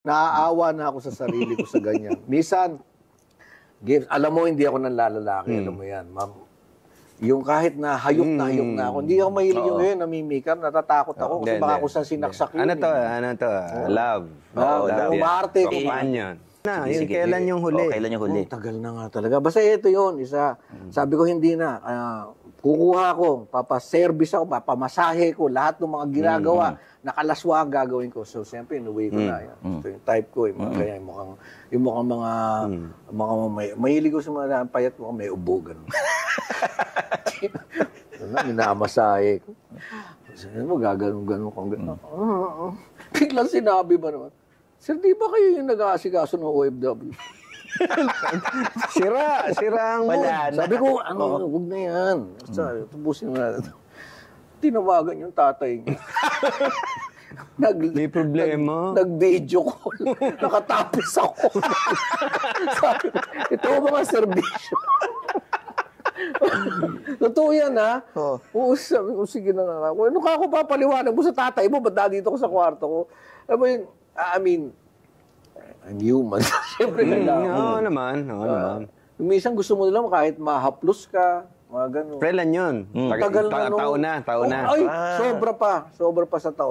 Naaawa na ako sa sarili ko sa ganyan. Minsan, alam mo, hindi ako nanlalalaki, alam mo yan. Yung kahit na hayok na ako, hindi ako mahilig yung yun, namimikam, natatakot ako kasi baka kung saan sinaksak yun. Ano to? Love. Umarte ko. Companion. Yung kailan yung huli? Kailan yung huli? Tagal na nga talaga. Basta ito yun, isa. Sabi ko, hindi na. Kukuha ko, papaservice ako, papamasahe ko, lahat ng mga ginagawa, nakalaswa ang gagawin ko. So, siyempre, inuwi ko na yan. Ito yung type ko, yung mga ganyan, yung mukhang mahilig ko sa mga payat mo, may ubo, gano'n. Minamasahe ko. Sabi mo, gaganon-ganon kong gano'n. Biglang sinabi ba naman, Sir, di ba kayo yung nag-aasikaso ng OFW? Sira ang wala na. Sabi ko, huwag na yan. Sabi, tubusin mo na. Tinawagan yung tatay niya. May problema. Nag-video call. Nakatapis ako. Sabi ko, ito mga serbisyo. Totoo yan, ha? Oo, sabi ko, sige na nga ako. Ano ka ako papaliwanag mo sa tatay mo? Ba't dito ko sa kwarto ko? I mean, I'm human. Siyempre, Oo naman. Minsan gusto mo lang kahit mahaplos ka, mga gano'n. Kailan yun? Tagal na, no? Taon na. Ay, sobra pa sa taon.